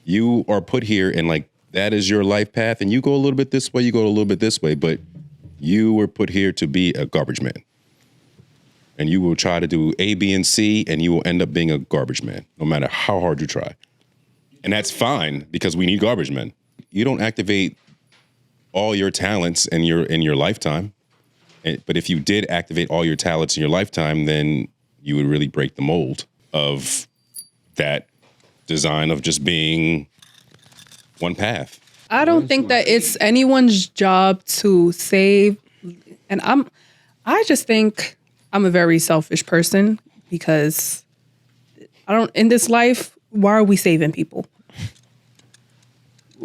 You are put here and like that is your life path, and you go a little bit this way, you go a little bit this way, but you were put here to be a garbage man. And you will try to do A, B, and C, and you will end up being a garbage man, no matter how hard you try. And that's fine because we need garbage men. You don't activate all your talents in your lifetime. But if you did activate all your talents in your lifetime, then you would really break the mold of that design of just being one path. I don't think that it's anyone's job to save. And I just think I'm a very selfish person because in this life, why are we saving people?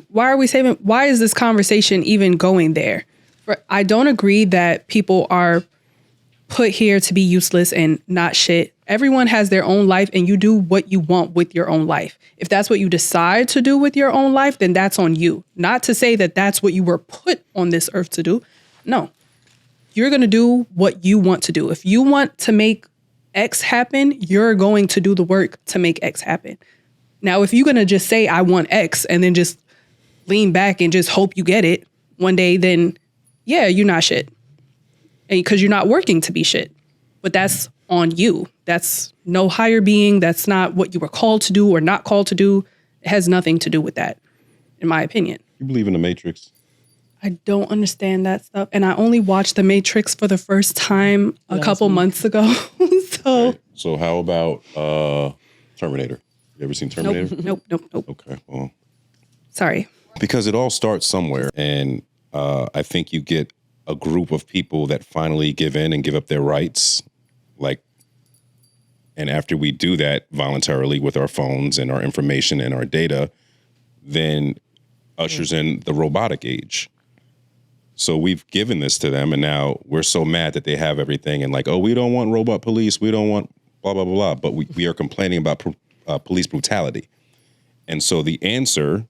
Why is this conversation even going there? I don't agree that people are put here to be useless and not shit. Everyone has their own life and you do what you want with your own life. If that's what you decide to do with your own life, then that's on you. Not to say that that's what you were put on this earth to do. No. You're going to do what you want to do. If you want to make X happen, you're going to do the work to make X happen. Now, if you're going to just say, I want X, and then just lean back and just hope you get it one day, then yeah, you're not shit. And because you're not working to be shit. But that's on you. That's no higher being. That's not what you were called to do or not called to do. It has nothing to do with that, in my opinion. You believe in the Matrix? I don't understand that stuff. And I only watched The Matrix for the first time a couple months ago. So how about Terminator? You ever seen Terminator? Nope. Okay, well. Sorry. Because it all starts somewhere. And I think you get a group of people that finally give in and give up their rights. And after we do that voluntarily with our phones and our information and our data, then ushers in the robotic age. So we've given this to them, and now we're so mad that they have everything and like, oh, we don't want robot police. We don't want blah, blah, blah, blah. But we are complaining about police brutality. And so the answer,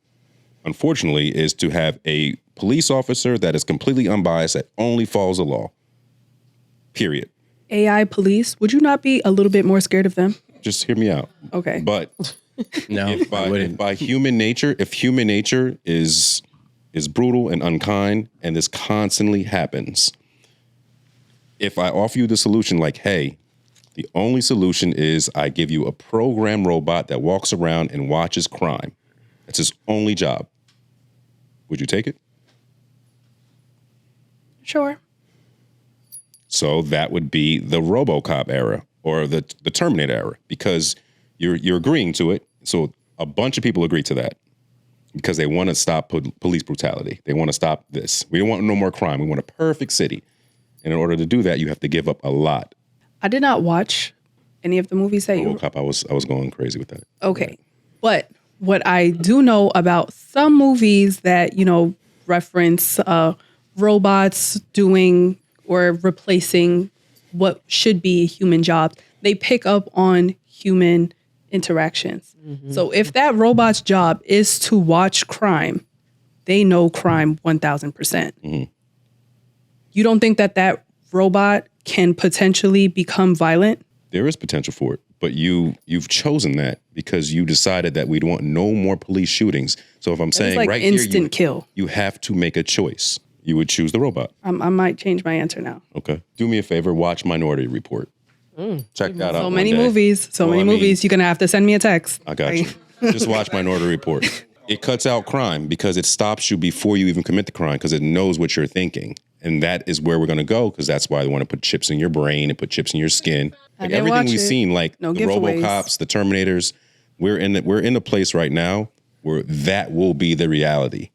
unfortunately, is to have a police officer that is completely unbiased, that only follows the law. Period. AI police, would you not be a little bit more scared of them? Just hear me out. Okay. But no, if by human nature, if human nature is brutal and unkind, and this constantly happens, if I offer you the solution like, hey, the only solution is I give you a program robot that walks around and watches crime. That's his only job. Would you take it? Sure. So that would be the RoboCop era or the Terminator era, because you're agreeing to it. So a bunch of people agree to that because they want to stop police brutality. They want to stop this. We don't want no more crime. We want a perfect city. And in order to do that, you have to give up a lot. I did not watch any of the movies that RoboCop, I was going crazy with that. Okay. But what I do know about some movies that, reference robots doing or replacing what should be human jobs, they pick up on human interactions. Mm-hmm. So if that robot's job is to watch crime, they know crime 1,000%. Mm-hmm. You don't think that robot can potentially become violent? There is potential for it, but you've chosen that because you decided that we'd want no more police shootings. So if I'm saying like right instant here, kill. You have to make a choice. You would choose the robot. I might change my answer now. Okay. Do me a favor, watch Minority Report. Check that out. So many movies. You're going to have to send me a text. I got you. Just watch Minority Report. It cuts out crime because it stops you before you even commit the crime because it knows what you're thinking. And that is where we're going to go because that's why they want to put chips in your brain and put chips in your skin. Like everything we've seen, like the RoboCops, the Terminators, we're in a place right now where that will be the reality.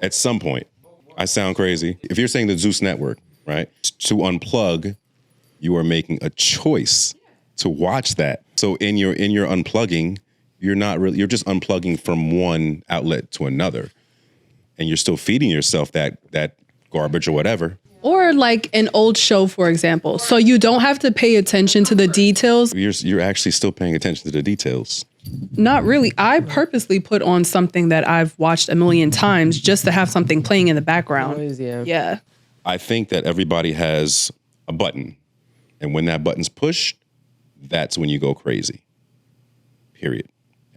At some point. I sound crazy. If you're saying the Zeus network, right? To unplug, you are making a choice to watch that. So in your unplugging, you're just unplugging from one outlet to another. And you're still feeding yourself that garbage or whatever. Or like an old show, for example. So you don't have to pay attention to the details. You're actually still paying attention to the details. Not really. I purposely put on something that I've watched a million times just to have something playing in the background. Noise, yeah. I think that everybody has a button. And when that button's pushed, that's when you go crazy. Period.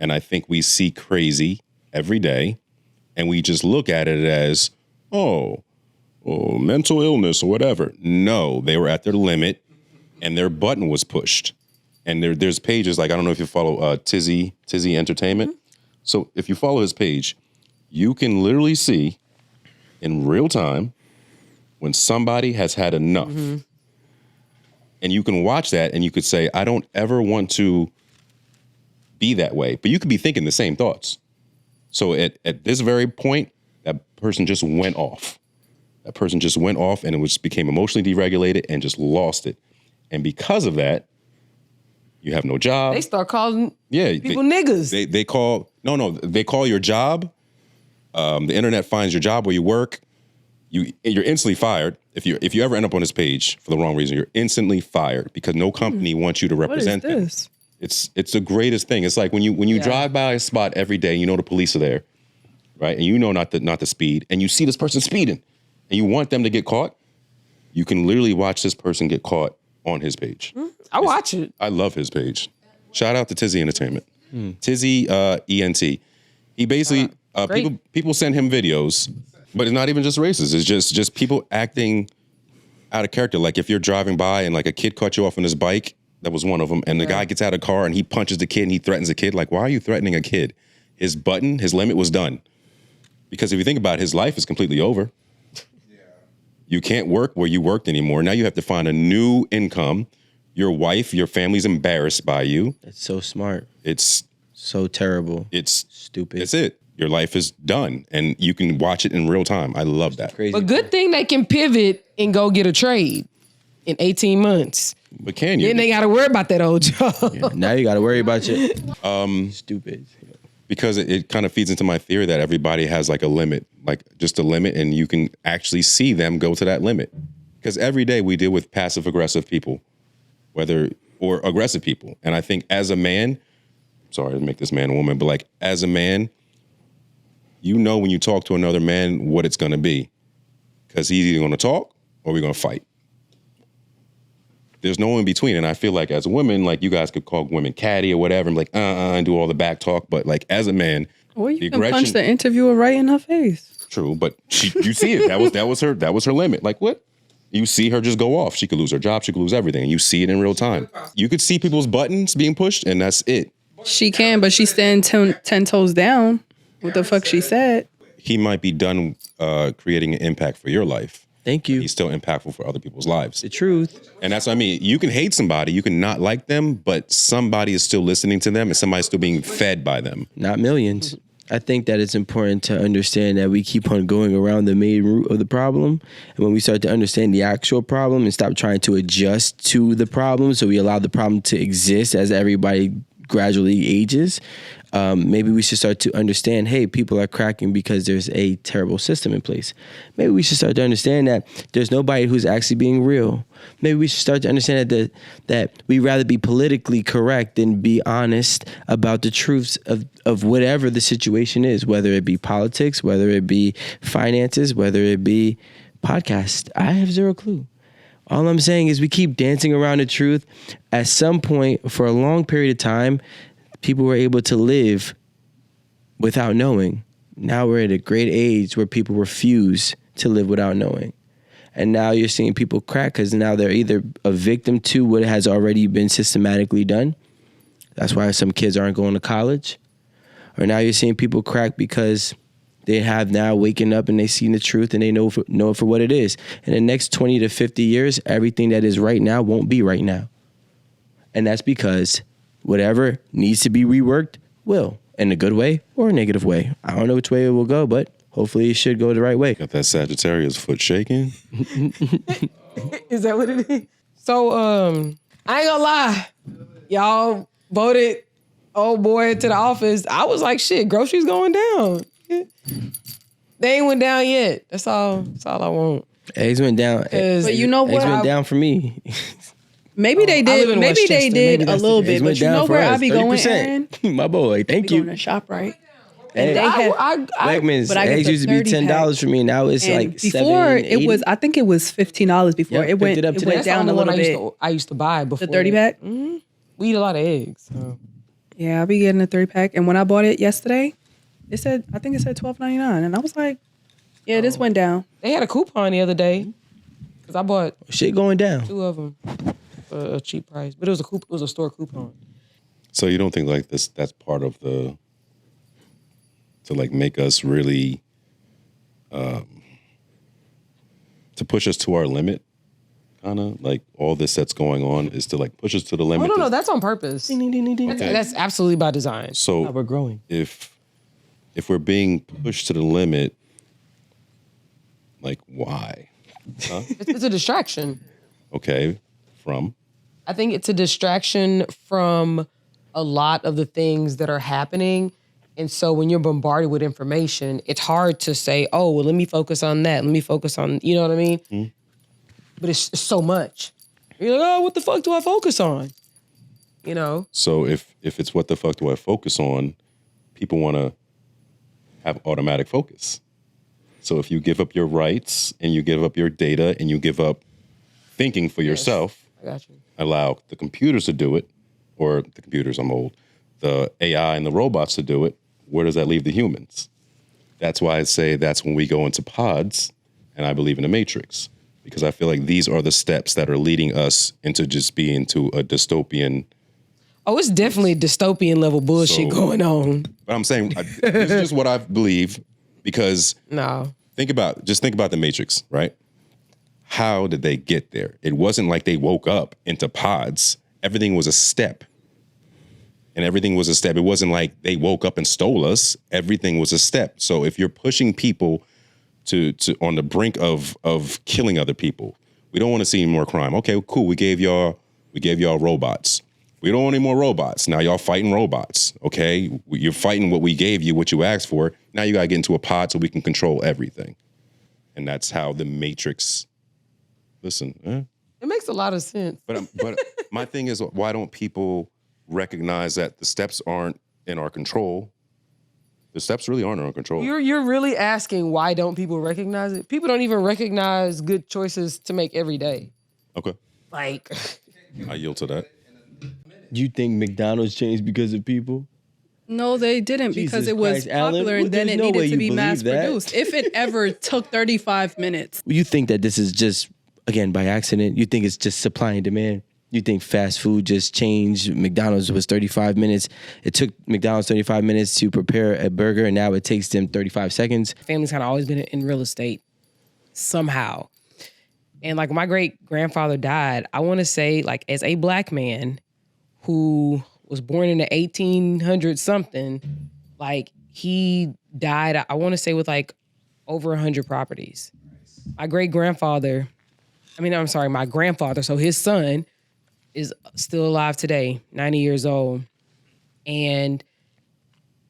And I think we see crazy every day, and we just look at it as, mental illness or whatever. No, they were at their limit, and their button was pushed. And there's pages like, I don't know if you follow Tizzy Entertainment. Mm-hmm. So if you follow his page, you can literally see in real time when somebody has had enough. Mm-hmm. And you can watch that and you could say, I don't ever want to be that way. But you could be thinking the same thoughts. So at this very point, that person just went off. That person just went off and became emotionally deregulated and just lost it. And because of that, you have no job. They start calling people niggas. They call your job. The internet finds your job where you work. You're instantly fired. If you ever end up on this page for the wrong reason, you're instantly fired because no company wants you to represent them. What is this? It's the greatest thing. It's like when you drive by a spot every day, you know the police are there, right? And you know not to speed, and you see this person speeding, and you want them to get caught. You can literally watch this person get caught on his page. I watch it. I love his page. Shout out to Tizzy Entertainment. Tizzy ENT. He basically people send him videos, but it's not even just racist. It's just people acting out of character. Like if you're driving by and like a kid cut you off on his bike, that was one of them, and the guy gets out of the car and he punches the kid and he threatens the kid. Like, why are you threatening a kid? His limit was done. Because if you think about it, his life is completely over. You can't work where you worked anymore. Now you have to find a new income. Your wife, your family's embarrassed by you. It's so smart. It's so terrible. It's stupid. That's it. Your life is done, and you can watch it in real time. I love that. Crazy. But good thing they can pivot and go get a trade in 18 months. But can you? Then they got to worry about that old job. Yeah, now you got to worry about your stupid. Because it kind of feeds into my theory that everybody has like a limit, like just a limit, and you can actually see them go to that limit. Because every day we deal with passive aggressive people, or aggressive people. And I think as a man, sorry to make this man a woman, but like as a man, you know when you talk to another man what it's going to be. Because he's either going to talk or we're going to fight. There's no in between. And I feel like as a woman, like you guys could call women catty or whatever and like, and do all the back talk. But like as a man, or you can punch the interviewer right in her face. True. But you see it. That was her limit. Like what? You see her just go off. She could lose her job. She could lose everything. And you see it in real time. You could see people's buttons being pushed and that's it. She can, but she's standing 10 toes down. What the fuck she said. He might be done creating an impact for your life. Thank you. He's still impactful for other people's lives. The truth. And that's what I mean. You can hate somebody, you can not like them, but somebody is still listening to them and somebody's still being fed by them. Not millions. I think that it's important to understand that we keep on going around the main root of the problem. And when we start to understand the actual problem and stop trying to adjust to the problem, so we allow the problem to exist as everybody gradually ages, maybe we should start to understand, hey, people are cracking because there's a terrible system in place. Maybe we should start to understand that there's nobody who's actually being real. Maybe we should start to understand that we'd rather be politically correct than be honest about the truths of whatever the situation is, whether it be politics, whether it be finances, whether it be podcasts. I have zero clue. All I'm saying is we keep dancing around the truth. At some point, for a long period of time, people were able to live without knowing. Now we're at a great age where people refuse to live without knowing. And now you're seeing people crack because now they're either a victim to what has already been systematically done. That's why some kids aren't going to college. Or now you're seeing people crack because they have now waking up and they see the truth and they know it for what it is. In the next 20 to 50 years, everything that is right now won't be right now. And that's because whatever needs to be reworked will, in a good way or a negative way. I don't know which way it will go, but hopefully it should go the right way. Got that Sagittarius foot shaking. Is that what it is? So, I ain't gonna lie. Y'all voted old boy to the office. I was like, shit, groceries going down. They ain't went down yet. That's all I want. Eggs went down. But you know what? Eggs went down for me. Maybe they did. Maybe they did a little bit. But you know where I be going, Aaron? My boy, thank you. Going to ShopRite. And they had Blackman's eggs used to be $10 for me. Now it's like before $7, it was. I think it was $15 before. It went down a little bit. I used to buy before the 30 pack. Mm-hmm. We eat a lot of eggs. So. Yeah, I'll be getting a 3-pack. And when I bought it yesterday, I think it said $12.99. And I was like, yeah, this went down. They had a coupon the other day because I bought Shit going down. 2 of them for a cheap price, but it was a store coupon. So you don't think like that's part of to like make us really to push us to our limit, kind of like all this that's going on is to like push us to the limit. Oh no, that's on purpose. That's absolutely by design. So we're growing. If we're being pushed to the limit, like why? Huh? It's a distraction. Okay, from? I think it's a distraction from a lot of the things that are happening. And so when you're bombarded with information, it's hard to say, oh, well, let me focus on that. Let me focus on, you know what I mean? Mm-hmm. But it's so much. You're like, oh, what the fuck do I focus on? You know? So if it's what the fuck do I focus on, people want to have automatic focus. So if you give up your rights and you give up your data and you give up thinking for yourself, I got you. Allow the computers to do it, or the computers, I'm old, the AI and the robots to do it, where does that leave the humans? That's why I say that's when we go into pods, and I believe in the Matrix, because I feel like these are the steps that are leading us into just being to a dystopian. Oh, it's definitely dystopian level bullshit going on. But I'm saying this is just what I believe, because think about the Matrix, right? How did they get there? It wasn't like they woke up into pods. Everything was a step. And everything was a step. It wasn't like they woke up and stole us. Everything was a step. So if you're pushing people to on the brink of killing other people, we don't want to see any more crime. Okay, cool. We gave y'all robots. We don't want any more robots. Now y'all fighting robots. Okay, you're fighting what we gave you, what you asked for. Now you gotta get into a pod so we can control everything. And that's how the Matrix. Listen, it makes a lot of sense. But my thing is, why don't people recognize that the steps aren't in our control? The steps really aren't in our control. You're really asking why don't people recognize it? People don't even recognize good choices to make every day. Okay. Like, I yield to that. You think McDonald's changed because of people? No, they didn't, because it was popular and then it needed to be mass produced. If it ever took 35 minutes. You think that this is just, again, by accident? You think it's just supply and demand? You think fast food just changed? McDonald's was 35 minutes. It took McDonald's 35 minutes to prepare a burger, and now it takes them 35 seconds. Family's kind of always been in real estate somehow. And like my great grandfather died, I want to say, like, as a black man who was born in the 1800s something, like he died, I want to say, with like over 100 properties. My grandfather, so his son is still alive today, 90 years old. And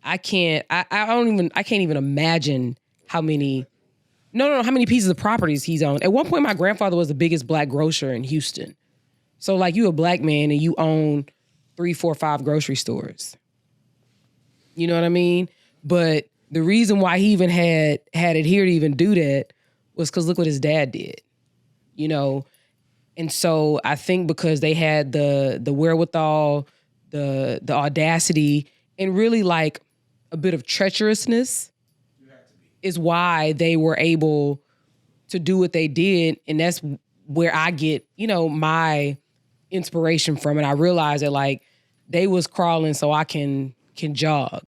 I can't even imagine how many pieces of properties he's owned. At one point, my grandfather was the biggest black grocer in Houston. So like, you a black man and you own 3, 4, 5 grocery stores. You know what I mean? But the reason why he even had it here to even do that was because look what his dad did, you know? And so I think because they had the wherewithal, the audacity, and really like a bit of treacherousness is why they were able to do what they did. And that's where I get, you know, my inspiration from it. I realized that like they was crawling so I can jog.